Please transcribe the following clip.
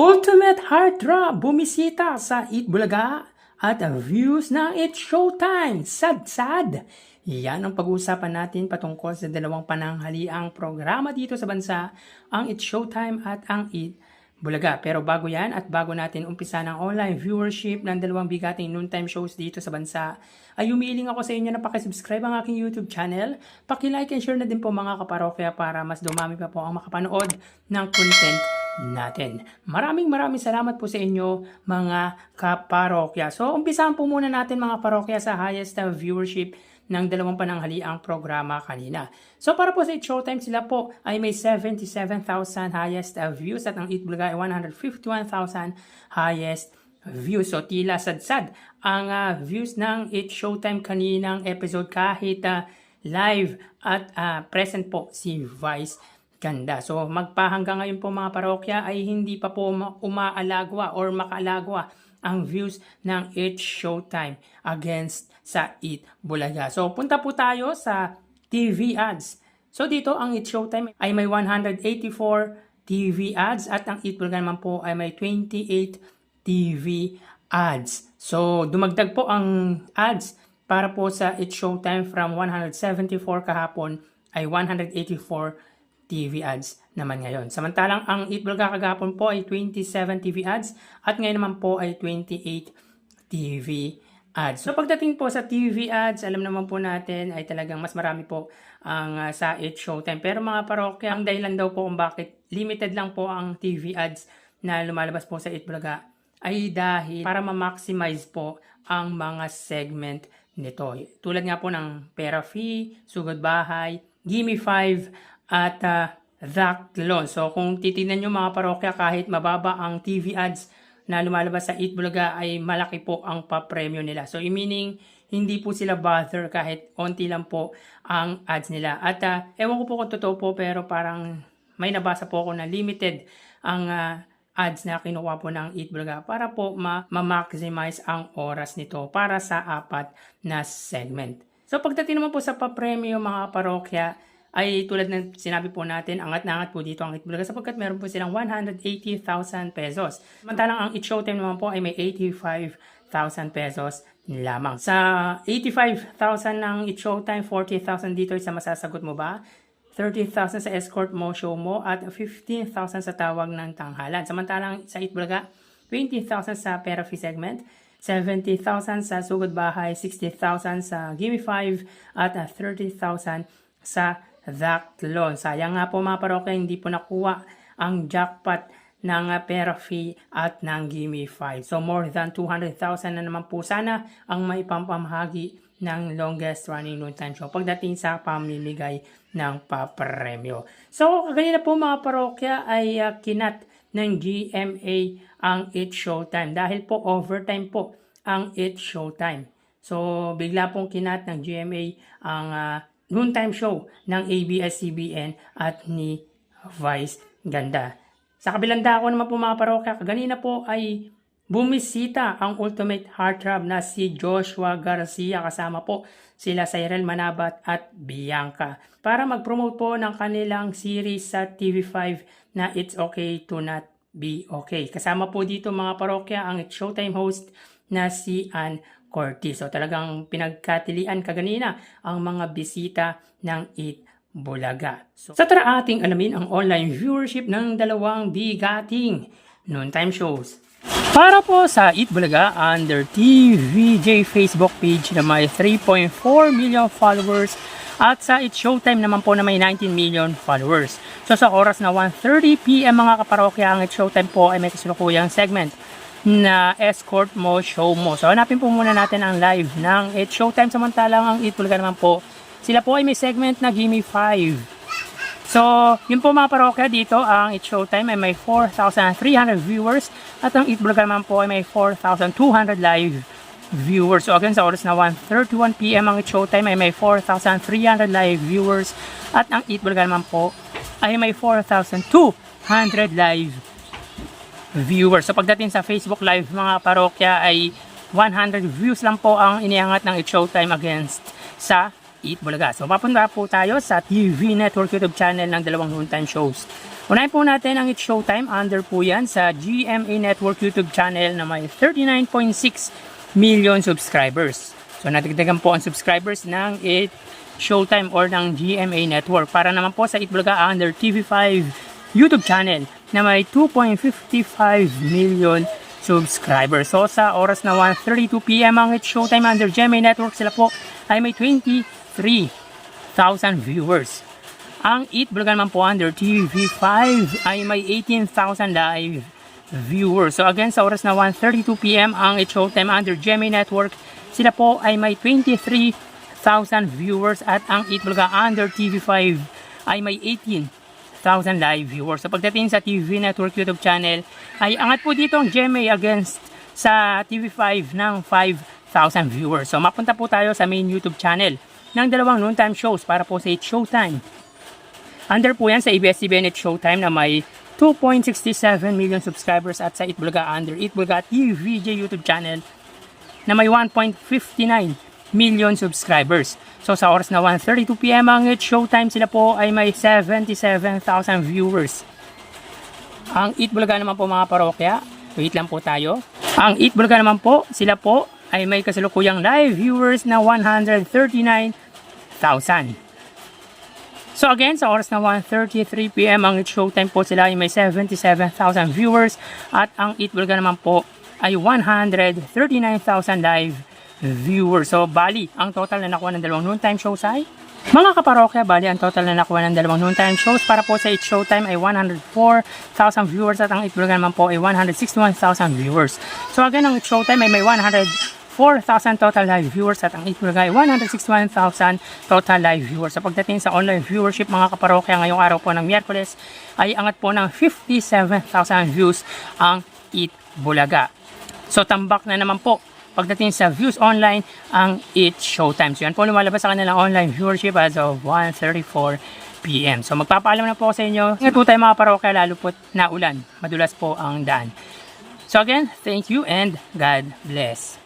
Ultimate Heartthrob bumisita sa Eat Bulaga at views ng It's Showtime. Sad-sad. Yan ang pag-uusapan natin patungkol sa dalawang pananghaliang programa dito sa bansa, ang It's Showtime at ang Eat Bulaga. Pero bago yan at bago natin umpisa ng online viewership ng dalawang bigating noontime shows dito sa bansa, ay humihiling ako sa inyo na pakisubscribe ang aking YouTube channel. Paki-like and share na din po mga kaparokya para mas dumami pa po ang makapanood ng content natin. Maraming salamat po sa inyo mga kaparokya. So umpisahan po muna natin mga parokya sa highest viewership ng dalawang pananghaliang programa kanina. So para po sa It's Showtime, sila po ay may 77,000 highest views at ang Eat Bulaga ay 151,000 highest views. So tila sad-sad ang views ng It's Showtime kaninang episode kahit live at present po si Vice Ganda. So magpahanggang ngayon po mga parokya ay hindi pa po umaalagwa or makaalagwa ang views ng It's Showtime against sa Eat Bulaga. So punta po tayo sa TV ads. So dito ang It's Showtime ay may 184 TV ads at ang Eat Bulaga naman po ay may 28 TV ads. So dumagdag po ang ads para po sa It's Showtime from 174 kahapon ay 184 TV ads naman ngayon. Samantalang ang Eat Bulaga kagapon po ay 27 TV ads at ngayon naman po ay 28 TV ads. So pagdating po sa TV ads, alam naman po natin ay talagang mas marami po ang sa It's Showtime. Pero mga parokya, ang dahilan daw po kung bakit limited lang po ang TV ads na lumalabas po sa Eat Bulaga ay dahil para ma-maximize po ang mga segment nito. Tulad nga po ng Pera Fee, Sugod Bahay, Gimme 5, at That Loan. So kung titignan nyo mga parokya, kahit mababa ang TV ads na lumalabas sa Eat Bulaga ay malaki po ang pa-premyo nila. So meaning hindi po sila bother kahit onti lang po ang ads nila. At ewan ko po kung totoo po, pero parang may nabasa po ako na limited ang ads na kinuha po ng Eat Bulaga para po ma-maximize ang oras nito para sa apat na segment. So pagdating naman po sa pa-premyo mga parokya, ay tulad ng sinabi po natin, angat na angat po dito ang Eat Bulaga sapagkat meron po silang 180,000 pesos. Samantalang ang It's Showtime naman po ay may 85,000 pesos lamang. Sa 85,000 ng It's Showtime, 40,000 dito sa masasagot mo ba? 30,000 sa escort mo, show mo, at 15,000 sa tawag ng tanghalan. Samantalang sa Eat Bulaga, 20,000 sa Pera Fee segment, 70,000 sa Sugod Bahay, 60,000 sa Gimme 5, at 30,000 sa That Loan. Sayang nga po mga parokya, hindi po nakuha ang jackpot ng Pera Fee at ng Gimme 5. So more than 200,000 na naman po sana ang maipampamahagi ng longest running noontime show pagdating sa pamimigay ng papremyo. So ganyan na po mga parokya ay kinat ng GMA ang It's Showtime dahil po overtime po ang It's Showtime. So bigla pong kinat ng GMA ang noontime show ng ABS-CBN at ni Vice Ganda. Sa kabilang dako naman po mga parokya, kaganina po ay bumisita ang Ultimate Heartthrob na si Joshua Garcia, kasama po sila Cyril Manabat at Bianca para mag-promote po ng kanilang series sa TV5 na It's Okay to Not Be Okay. Kasama po dito mga parokya ang It's Showtime host na si Ann Cortez. So talagang pinagkatilian kaganina ang mga bisita ng Eat Bulaga. So sa tara ating alamin ang online viewership ng dalawang bigating noontime shows. Para po sa Eat Bulaga, under TVJ Facebook page na may 3.4 million followers at sa It's Showtime naman po na may 19 million followers. So sa oras na 1:30 PM mga kaparokya, ang It's Showtime po ay may kasalukuyang segment na escort mo, show mo. So hanapin po muna natin ang live ng It's Showtime, samantalang ang Eat Bulaga naman po, sila po ay may segment na Gimme 5. So yun po mga parokya, dito ang It's Showtime ay may 4,300 viewers at ang Eat Bulaga naman po ay may 4,200 live viewers. So again, sa oras na 1:31 PM ang It's Showtime ay may 4,300 live viewers at ang Eat Bulaga naman po ay may 4,200 live viewers. So pagdating sa Facebook Live mga parokya ay 100 views lang po ang iniangat ng It's Showtime against sa Eat Bulaga. So papunta po tayo sa TV Network YouTube channel ng dalawang noontime shows. Unahin po natin ang It's Showtime. Under po yan sa GMA Network YouTube channel na may 39.6 million subscribers. So natagdagan po ang subscribers ng It's Showtime or ng GMA Network. Para naman po sa Eat Bulaga under TV5 YouTube channel na may 2.55 million subscribers. So sa oras na 1:32 PM ang It's Showtime under GMA Network, sila po ay may 23,000 viewers. Ang Eat Bulaga naman po under TV5 ay may 18,000 live viewers. So again, sa oras na 1:32 PM ang It's Showtime under GMA Network, sila po ay may 23,000 viewers at ang Eat Bulaga under TV5 ay may 18,000 live viewers. So pagdating sa TV Network YouTube channel, ay angat po dito ang GMA against sa TV5 ng 5,000 viewers. So mapunta po tayo sa main YouTube channel ng dalawang noontime shows para po sa It's Showtime. Under po yan sa ABS-CBN It's Showtime na may 2.67 million subscribers at sa Eat Bulaga under Eat Bulaga TVJ YouTube channel na may 1.59 million subscribers. So sa oras na 1:32 PM ang It's Showtime, sila po ay may 77,000 viewers. Ang Eat Bulaga naman po mga parokya, wait lang po tayo. Ang Eat Bulaga naman po, sila po ay may kasalukuyang live viewers na 139,000. So again, sa oras na 1:33 PM ang It's Showtime po, sila ay may 77,000 viewers at ang Eat Bulaga naman po ay 139,000 live viewers. So bali, ang total na nakuha ng dalawang noontime shows ay mga kaparokya, bali ang total na nakuha ng dalawang noontime shows para po sa It's Showtime ay 104,000 viewers at ang Eat Bulaga naman po ay 161,000 viewers. So again, ang It's Showtime ay may 104,000 total live viewers at ang Eat Bulaga ay 161,000 total live viewers. Sa pagdating sa online viewership mga kaparokya, ngayong araw po ng Miyerkules ay angat po ng 57,000 views ang Eat Bulaga. So tambak na naman po pagdating sa views online ang It's Showtime. So yan po lumalabas sa kanilang online viewership as of 1:34 PM. So magpapaalam na po ako sa inyo. Ingat po tayo mga parokya, lalo po na ulan. Madulas po ang daan. So again, thank you and God bless.